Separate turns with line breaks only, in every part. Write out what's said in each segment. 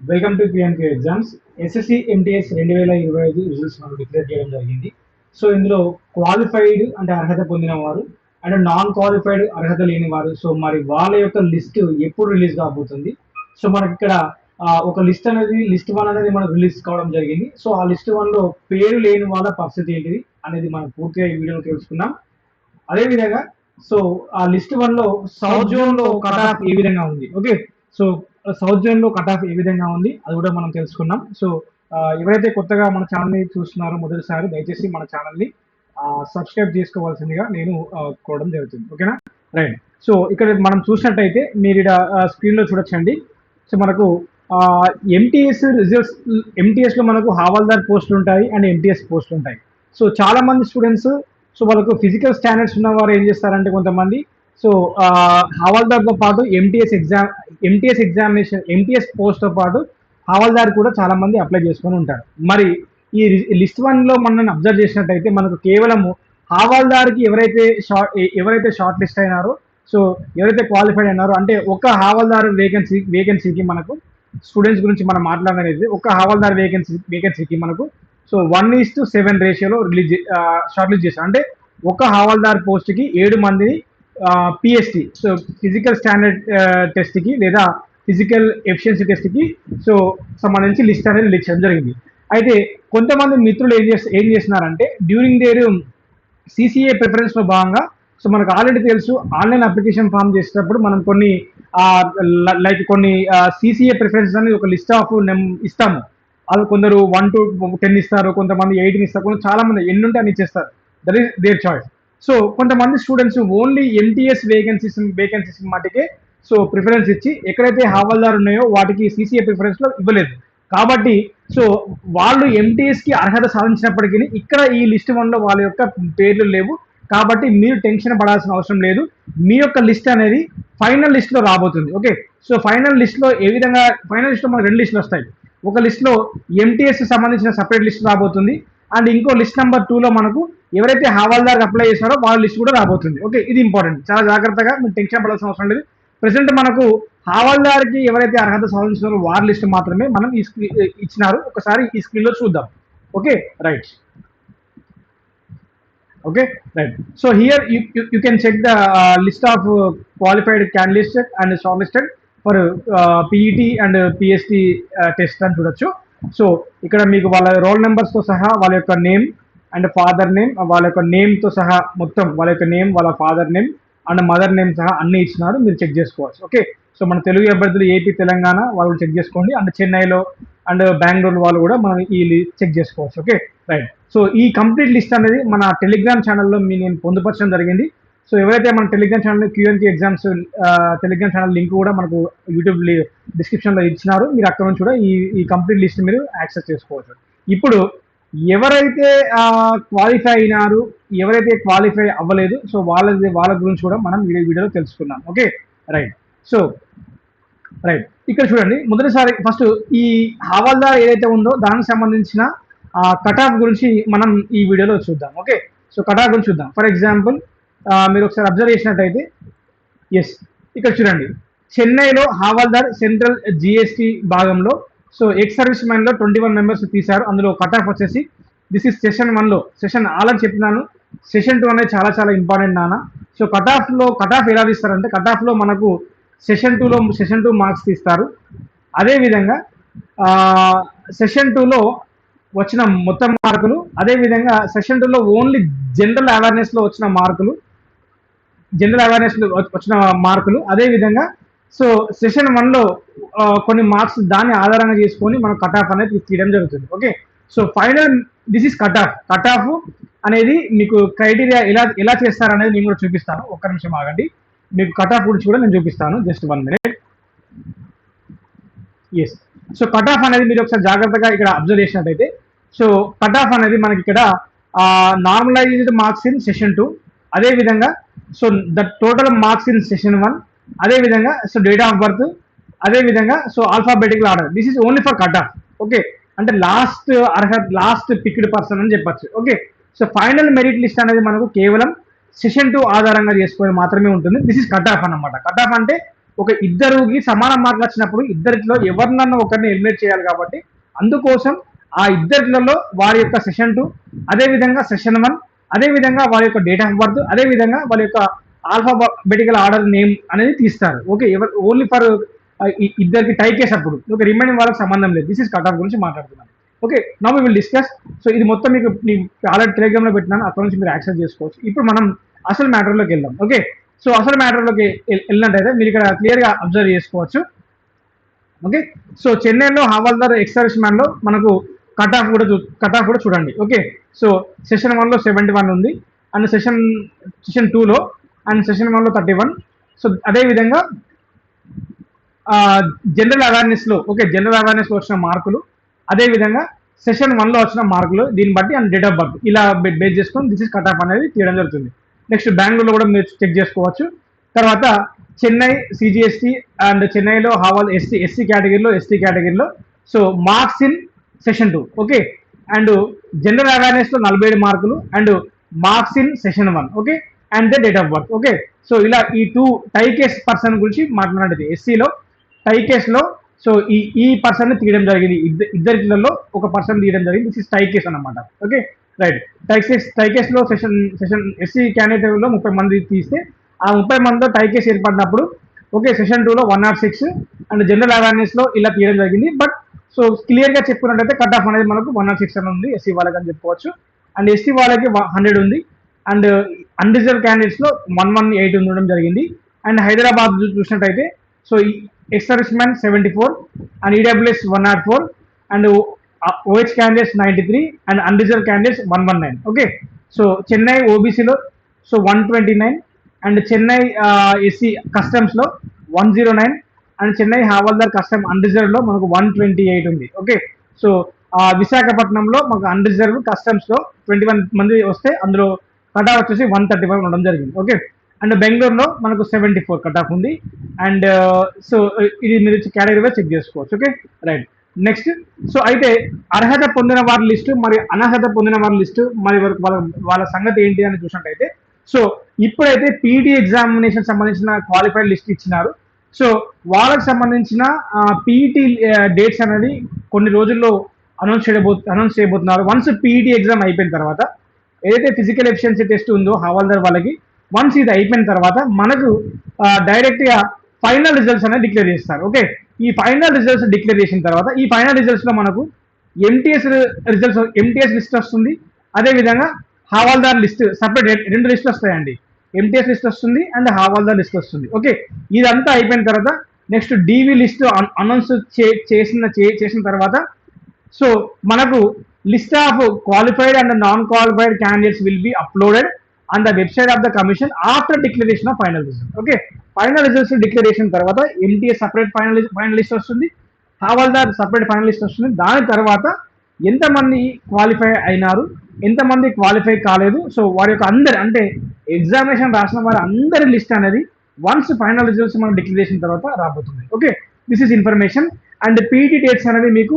Welcome to PNK exams. SSC MTS 2025 results మనం declare చేయడం జరిగింది. సో ఇందులో క్వాలిఫైడ్ అంటే అర్హత పొందిన వారు అండ్ నాన్ క్వాలిఫైడ్ అర్హత లేని వారు, సో మరి వాళ్ళ యొక్క లిస్ట్ ఎప్పుడు రిలీజ్ కాబోతుంది. సో మనకి ఇక్కడ ఒక లిస్ట్ వన్ అనేది మనకు రిలీజ్ కావడం జరిగింది. సో ఆ లిస్ట్ వన్ లో పేరు లేని వాళ్ళ పరిస్థితి ఏంటిది అనేది మనం పూర్తిగా ఈ వీడియోలో తెలుసుకుందాం. అదేవిధంగా సో ఆ లిస్ట్ వన్ లో సౌత్ జోన్ లో కట్ ఆఫ్ ఏ విధంగా ఉంది. ఓకే, సో సౌత్ జోన్ లో కట్ ఆఫ్ ఏ విధంగా ఉంది అది కూడా మనం తెలుసుకున్నాం. సో ఎవరైతే కొత్తగా మన ఛానల్ ని చూస్తున్నారో మొదటిసారి దయచేసి మన ఛానల్ ని సబ్స్క్రైబ్ చేసుకోవాల్సిందిగా నేను కోరడం జరుగుతుంది. ఓకేనా, రైట్. సో ఇక్కడ మనం చూసినట్టయితే మీరు ఇక్కడ స్క్రీన్ లో చూడొచ్చండి. సో మనకు ఎంటీఎస్ రిజల్ట్స్, ఎంటీఎస్ లో మనకు హవాల్దార్ పోస్టులు ఉంటాయి అండ్ ఎంటీఎస్ పోస్టులు ఉంటాయి. సో చాలా మంది స్టూడెంట్స్, సో వాళ్ళకు ఫిజికల్ స్టాండర్డ్స్ ఉన్న వారు ఏం చేస్తారంటే కొంతమంది సో హవాల్దార్తో పాటు ఎంటీఎస్ ఎగ్జామినేషన్ ఎంటీఎస్ పోస్ట్తో పాటు హవాల్దార్ కూడా చాలా మంది అప్లై చేసుకొని ఉంటారు. మరి ఈ లిస్ట్ వన్ లో మనం అబ్జర్వ్ చేసినట్టయితే మనకు కేవలము హవాల్దార్కి ఎవరైతే షార్ట్ లిస్ట్ అయినారో, సో ఎవరైతే క్వాలిఫైడ్ అయినారో, అంటే ఒక హవాల్దార్ వేకెన్సీకి మనకు స్టూడెంట్స్ గురించి మనం మాట్లాడనేది ఒక హవాల్దార్ వేకెన్సీకి మనకు సో 1:7 రేషియోలో షార్ట్ లిస్ట్ చేశారు. అంటే ఒక హవాల్దార్ పోస్ట్కి 7 మందిని పిఎస్టి, సో ఫిజికల్ స్టాండర్డ్ టెస్ట్కి లేదా ఫిజికల్ ఎఫిషియన్సీ టెస్ట్కి సో సంబంధించి లిస్ట్ అనేది రిలీజ్ చేయడం జరిగింది. అయితే కొంతమంది మిత్రులు ఏం చేస్తున్నారంటే డ్యూరింగ్ దేర్ సిసిఏ ప్రిఫరెన్స్ లో భాగంగా, సో మనకు ఆల్రెడీ తెలుసు ఆన్లైన్ అప్లికేషన్ ఫామ్ చేసేటప్పుడు మనం కొన్ని కొన్ని సిసిఏ ప్రిఫరెన్స్ అనేది ఒక లిస్ట్ ఆఫ్ ఇస్తాము. అది కొందరు 1 to 10 ఇస్తారు, కొంతమంది 8 ఇస్తారు, చాలా మంది ఎన్ని ఉంటే అని ఇచ్చేస్తారు. That is their choice. So కొంతమంది స్టూడెంట్స్ ఓన్లీ ఎంటీఎస్ వేకెన్సీస్ మటుకే సో ప్రిఫరెన్స్ ఇచ్చి ఎక్కడైతే హవాల్దార్ ఉన్నాయో వాటికి సిసిఏ ప్రిఫరెన్స్ లో ఇవ్వలేదు. కాబట్టి సో వాళ్ళు ఎంటీఎస్ కి అర్హత సాధించినప్పటికీ ఇక్కడ ఈ లిస్ట్ వన్ లో వాళ్ళ యొక్క పేర్లు లేవు. కాబట్టి మీరు టెన్షన్ పడాల్సిన అవసరం లేదు. మీ యొక్క లిస్ట్ అనేది ఫైనల్ లిస్ట్ లో రాబోతుంది. ఓకే, సో ఫైనల్ లిస్ట్ లో ఫైనల్ లిస్ట్ లో మనకు 2 లిస్టులు వస్తాయి. ఒక లిస్ట్ లో ఎంటీఎస్ సంబంధించిన సపరేట్ లిస్ట్ రాబోతుంది అండ్ ఇంకో లిస్ట్ నెంబర్ 2 లో మనకు ఎవరైతే హవాల్దార్ అప్లై చేశారో వాళ్ళ లిస్ట్ కూడా రాబోతుంది. ఓకే, ఇది ఇంపార్టెంట్, చాలా జాగ్రత్తగా మీరు టెన్షన్ పడాల్సిన అవసరం లేదు. ప్రెసెంట్ మనకు హవాల్దార్కి ఎవరైతే అర్హత సాధించారో వారి లిస్ట్ మాత్రమే మనం ఇచ్చినారు. ఒకసారి ఈ స్క్రీన్ లో చూద్దాం. Okay, right. Okay, right. So here you can check the list of qualified candidates and short listed for PET and PST test అని చూడొచ్చు. సో ఇక్కడ మీకు వాళ్ళ రోల్ నెంబర్స్తో సహా వాళ్ళ యొక్క నేమ్ అండ్ ఫాదర్ నేమ్, వాళ్ళ యొక్క నేమ్తో సహా మొత్తం వాళ్ళ యొక్క నేమ్, వాళ్ళ father name and mother name సహా అన్ని ఇచ్చినారు, మీరు చెక్ చేసుకోవచ్చు. ఓకే, సో మన తెలుగు అభ్యర్థులు ఏపీ, తెలంగాణ వాళ్ళు చెక్ చేసుకోండి అండ్ చెన్నైలో అండ్ బెంగళూరు వాళ్ళు కూడా మనం ఈ చెక్ చేసుకోవచ్చు. Okay, right. సో ఈ కంప్లీట్ లిస్ట్ అనేది మన టెలిగ్రామ్ ఛానల్లో నేను పొందుపరచడం జరిగింది. సో ఎవరైతే మన Telegram channel QNK exams Telegram channel link కూడా మనకు యూట్యూబ్ డిస్క్రిప్షన్లో ఇచ్చినారు, మీరు అక్కడ నుంచి కూడా ఈ కంప్లీట్ లిస్ట్ మీరు యాక్సెస్ చేసుకోవచ్చు. ఇప్పుడు ఎవరైతే క్వాలిఫై అయినారు, ఎవరైతే క్వాలిఫై అవ్వలేదు, సో వాళ్ళ గురించి కూడా మనం వీడియోలో తెలుసుకున్నాం. Okay, right. సో రైట్, ఇక్కడ చూడండి, మొదటిసారి ఫస్ట్ ఈ హవాల్దార్ ఏదైతే ఉందో దానికి సంబంధించిన కట్ ఆఫ్ గురించి మనం ఈ వీడియోలో చూద్దాం. ఓకే, సో కట్ ఆఫ్ గురించి చూద్దాం. ఫర్ ఎగ్జాంపుల్ మీరు ఒకసారి అబ్జర్వ్ చేసినట్టయితే, ఎస్ ఇక్కడ చూడండి, చెన్నైలో హవాల్దార్ సెంట్రల్ జిఎస్టి భాగంలో సో ఎక్స్ సర్వీస్ మ్యాన్ లో 21 మెంబర్స్ తీశారు. అందులో కట్ ఆఫ్ వచ్చేసి దిస్ ఇస్ సెషన్ 1 లో, సెషన్ ఆల్రెడీ చెప్పినాను, సెషన్ 2 అనేది చాలా చాలా ఇంపార్టెంట్ నాన్న. సో కట్ ఆఫ్ ఎలా తీస్తారంటే, కట్ ఆఫ్ లో మనకు సెషన్ 2 మార్క్స్ తీస్తారు. అదేవిధంగా సెషన్ 2లో వచ్చిన మొత్తం మార్కులు, అదేవిధంగా సెషన్ 2లో ఓన్లీ జనరల్ అవేర్నెస్ లో వచ్చిన మార్కులు, అదేవిధంగా సో సెషన్ 1లో కొన్ని మార్క్స్ దాన్ని ఆధారంగా చేసుకొని మనం కట్ ఆఫ్ అనేది తీయడం జరుగుతుంది. Okay, so final this is cut off అనేది మీకు క్రైటీరియా ఎలా చేస్తారనేది నేను కూడా చూపిస్తాను. ఒక్క నిమిషం ఆగండి, మీకు కట్ ఆఫ్ గురించి కూడా నేను చూపిస్తాను. Just 1 minute. Yes, so cut off అనేది మీరు ఒకసారి జాగ్రత్తగా ఇక్కడ అబ్జర్వ్ చేసినట్టయితే, సో కట్ ఆఫ్ అనేది మనకి ఇక్కడ నార్మలైజ్డ్ మార్క్స్ ఇన్ సెషన్ 2, అదేవిధంగా so the total marks in session 1, అదేవిధంగా సో డేట్ ఆఫ్ బర్త్, అదేవిధంగా so alphabetical order. This is only for cut off. Okay, అంటే లాస్ట్ పిక్డ్ పర్సన్ అని చెప్పచ్చు. Okay, so final merit list అనేది మనకు కేవలం session 2 ఆధారంగా చేసుకొని మాత్రమే ఉంటుంది. దిస్ ఇస్ కట్ ఆఫ్ అన్నమాట. కట్ ఆఫ్ అంటే ఒక ఇద్దరికి సమాన మార్కులు వచ్చినప్పుడు ఇద్దరిలో ఎవరినన్నా ఒకరిని ఎలిమినేట్ చేయాలి కాబట్టి అందుకోసం ఆ ఇద్దరిలో వారి యొక్క సెషన్ 2, అదేవిధంగా సెషన్ 1, అదేవిధంగా వారి యొక్క డేట్ ఆఫ్ బర్త్, అదేవిధంగా వాళ్ళ యొక్క ఆల్ఫాబెటికల్ ఆర్డర్ నేమ్ అనేది తీస్తారు. ఓకే, ఎవరు ఓన్లీ ఫర్ ఇద్దరికి టై కేస్ అప్పుడు. ఓకే, రిమైనింగ్ వాళ్ళకి సంబంధం లేదు. దిస్ ఇస్ కట్ ఆఫ్ గురించి మాట్లాడుతున్నాను. Okay, now we will discuss. So ఇది మొత్తం మీకు ఆల్రెడీ టెలిగ్రామ్ లో పెట్టినాను, అక్కడ నుంచి మీరు యాక్సెస్ చేసుకోవచ్చు. ఇప్పుడు మనం అసలు మ్యాటర్లోకి వెళ్దాం. ఓకే, సో అసలు మ్యాటర్లోకి వెళ్ళినట్టయితే మీరు ఇక్కడ క్లియర్ గా అబ్జర్వ్ చేసుకోవచ్చు. ఓకే, సో చెన్నైలో హవాల్దార్ ఎక్స్ సర్వీస్ మ్యాన్ లో మనకు కట్ ఆఫ్ కూడా చూడండి. ఓకే, సో సెషన్ 1 లో 71 ఉంది, అండ్ సెషన్ 2 లో అండ్ సెషన్ 1 లో 31. సో అదేవిధంగా జనరల్ అవేర్నెస్ లో, ఓకే, జనరల్ అవేర్నెస్ లో వచ్చిన మార్కులు, అదేవిధంగా సెషన్ 1 లో వచ్చిన మార్కులు, దీన్ని బట్టి అండ్ డేట్ ఆఫ్ బర్త్ ఇలా బేస్ చేసుకొని దిస్ ఇస్ కట్ ఆఫ్ అనేది తీయడం జరుగుతుంది. నెక్స్ట్ బెంగళూరులో కూడా మీరు చెక్ చేసుకోవచ్చు. తర్వాత చెన్నై సిజిఎస్టీ అండ్ చెన్నైలో హావాల్ ఎస్సీ కేటగిరీలో so marks in session 2. Okay, and general awareness లో 47 మార్కులు and marks in session 1. Okay, and the date of birth. Okay, so ఇలా ఈ 2 టై కేస్ పర్సన్ గురించి మాట్లాడేది. ఎస్సీలో టై కేస్ లో సో ఈ పర్సన్ తీయడం జరిగింది, ఇద్దరిలో ఒక పర్సన్ తీయడం జరిగింది. దిస్ ఇస్ టై కేస్ అన్నమాట. Okay, right. టై కేస్ లో సెషన్ ఎస్సీ క్యాండిడేట్ లో 30 మంది తీస్తే ఆ 30 మందిలో టై కేస్ ఏర్పడినప్పుడు ఓకే సెషన్ 2 లో 106 అండ్ జనరల్ అవేర్నెస్ లో ఇలా తీయడం జరిగింది. బట్ సో క్లియర్ గా చెప్పుకున్నట్టయితే కట్ ఆఫ్ అనేది మనకు 106 అని ఉంది ఎస్సీ వాళ్ళకి అని చెప్పుకోవచ్చు. అండ్ ఎస్టీ వాళ్ళకి 100 ఉంది అండ్ అన్రిజర్వ్ క్యాండిడేట్స్ లో 118 ఉండడం జరిగింది. అండ్ హైదరాబాద్ చూసినట్టయితే so ex service man 74 and EWS 104 and OH candidates 93 and unreserved candidates 119. Okay, so Chennai ఓబీసీలో so 129 and Chennai SC customs లో 109 and Chennai havaldar custom unreserved లో మనకు 128 ఉంది. ఓకే, సో విశాఖపట్నంలో మనకు అన్రిజర్వ్ కస్టమ్స్ లో 21 మంది వస్తే అందులో కట్ ఆఫ్ వచ్చేసి 135 ఉండడం జరిగింది. ఓకే, అండ్ బెంగళూరులో మనకు 74 కట్ ఆఫ్ ఉంది. అండ్ సో ఇది మీరు కేటగిరీలో చెక్ చేసుకోవచ్చు. Okay, right. నెక్స్ట్ సో అయితే అర్హత పొందిన వారి లిస్టు మరి అనర్హత పొందిన వారి లిస్టు మరి వాళ్ళ సంగతి ఏంటి అని చూసినట్టయితే సో ఇప్పుడైతే పీటీ ఎగ్జామినేషన్ సంబంధించిన క్వాలిఫైడ్ లిస్ట్ ఇచ్చినారు. సో వాళ్ళకి సంబంధించిన పీఈటీ డేట్స్ అనేది కొన్ని రోజుల్లో అనౌన్స్ చేయబోతున్నారు. వన్స్ పీఈటీ ఎగ్జామ్ అయిపోయిన తర్వాత ఏదైతే ఫిజికల్ ఎఫిషియన్సీ టెస్ట్ ఉందో హవాల్దార్ వాళ్ళకి వన్స్ ఇది అయిపోయిన తర్వాత మనకు డైరెక్ట్ గా ఫైనల్ రిజల్ట్స్ అనేది డిక్లేర్ చేస్తారు. ఓకే, ఈ ఫైనల్ రిజల్ట్స్ డిక్లేర్ చేసిన తర్వాత ఈ ఫైనల్ రిజల్ట్స్ లో మనకు ఎంటీఎస్ లిస్ట్ వస్తుంది. అదేవిధంగా హవాల్దార్ లిస్ట్ సపరేట్ 2 లిస్ట్ వస్తాయండి. ఎంటీఎస్ లిస్ట్ వస్తుంది అండ్ హవాల్దార్ లిస్ట్ వస్తుంది. ఓకే, ఇదంతా అయిపోయిన తర్వాత నెక్స్ట్ డీవీ లిస్ట్ అనౌన్స్ చేసిన తర్వాత సో మనకు list of qualified and non qualified candidates will be uploaded on the website of the commission after declaration of final result. Okay, final results declaration తర్వాత MTS separate final list వస్తుంది, havildar separate final list వస్తుంది. దాని తర్వాత ఎంతమంది qualify అయినారు, ఎంతమంది qualify కాలేదు, so వారి యొక్క అందరి అంటే ఎగ్జామినేషన్ రాసిన వారి అందరి లిస్ట్ అనేది వన్స్ ఫైనల్ రిజల్ట్స్ మనం డిక్లేర్ చేసిన తర్వాత రాబోతుంది. Okay, this is information. And PET dates అనేది మీకు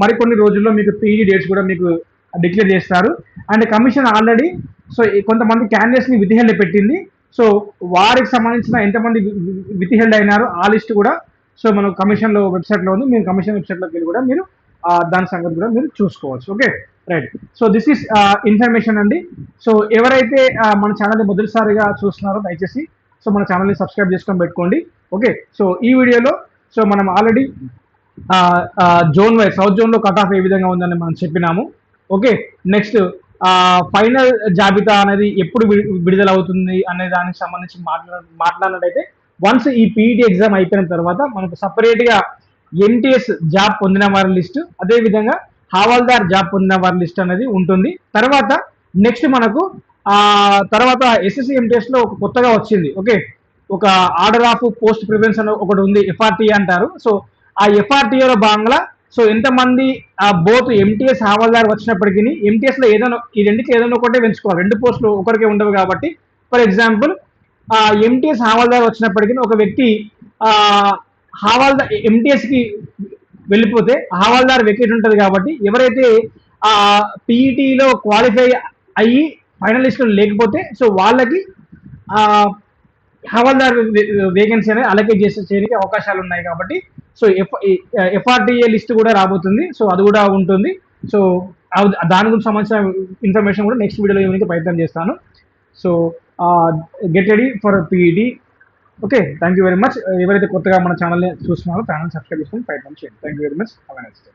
మరికొన్ని రోజుల్లో మీకు పీఈటీ డేట్స్ కూడా మీకు డిక్లేర్ చేస్తారు. అండ్ కమిషన్ ఆల్రెడీ సో కొంతమంది క్యాండిడేట్స్ ని విత్ హెల్డ్ పెట్టింది. సో వారికి సంబంధించిన ఎంతమంది విత్ హెల్డ్ అయినారు ఆ లిస్ట్ కూడా సో మన కమిషన్ లో వెబ్సైట్ లో ఉంది. మీరు కమిషన్ వెబ్సైట్ లోకి వెళ్ళి కూడా మీరు దాని సంగతి కూడా మీరు చూసుకోవచ్చు. Okay, right. So this is information అండి. సో ఎవరైతే మన ఛానల్ ని మొదటిసారిగా చూస్తున్నారో దయచేసి సో మన ఛానల్ ని సబ్స్క్రైబ్ చేసుకొని పెట్టుకోండి. ఓకే, సో ఈ వీడియోలో సో మనం already zone wise south zone లో కట్ ఆఫ్ ఏ విధంగా ఉందని మనం చెప్పినాము. ఓకే, నెక్స్ట్ ఫైనల్ జాబితా అనేది ఎప్పుడు విడుదల అవుతుంది అనే దానికి సంబంధించి మాట్లాడినట్టయితే వన్స్ ఈ పీఈటీ ఎగ్జామ్ అయిపోయిన తర్వాత మనకు సపరేట్ గా ఎంటీఎస్ జాబ్ పొందిన వారి లిస్ట్, అదే విధంగా హవాల్దార్ జాబ్ పొందిన వారి లిస్ట్ అనేది ఉంటుంది. తర్వాత నెక్స్ట్ మనకు తర్వాత ఎస్ఎస్సి ఎంటీఎస్ లో ఒక కొత్తగా వచ్చింది. ఓకే, ఒక ఆర్డర్ ఆఫ్ పోస్ట్ ప్రిఫరెన్స్ అని ఒకటి ఉంది, ఎఫ్ఆర్టీ అంటారు. సో ఆ ఎఫ్ఆర్టీలో భాగంగా సో ఎంతమంది బోత్ ఎంటీఎస్ హవాల్దార్ వచ్చినప్పటికీ ఎంటీఎస్ లో ఏదైనా ఈ రెండుకి ఏదైనా ఒకటే పెంచుకోవాలి, 2 పోస్టులు ఒకరికే ఉండవు కాబట్టి. ఫర్ ఎగ్జాంపుల్ ఎంటీఎస్ హవాల్దార్ వచ్చినప్పటికీ ఒక వ్యక్తి హవాల్దార్ ఎంటీఎస్ కి వెళ్ళిపోతే హవాల్దార్ వెకేట్ ఉంటుంది కాబట్టి ఎవరైతే పీఈటీలో క్వాలిఫై అయ్యి ఫైనలిస్ట్ లేకపోతే సో వాళ్ళకి హవాల్దార్ వేకెన్సీ అనేది అలకేట్ చేయడానికి అవకాశాలు ఉన్నాయి కాబట్టి సో ఎఫ్ఆర్టీఏ లిస్ట్ కూడా రాబోతుంది. సో అది కూడా ఉంటుంది. సో దాని గురించి సంబంధించిన ఇన్ఫర్మేషన్ కూడా నెక్స్ట్ వీడియోలో ఇవ్వడానికి ప్రయత్నం చేస్తాను. So get ready for PET. Okay, thank you very much. ఎవరైతే కొత్తగా మన ఛానల్ని చూస్తున్నారో ఛానల్ సబ్స్క్రైబ్ చేసుకుని ప్రయత్నం చేయండి. Thank you very much. Have a nice day.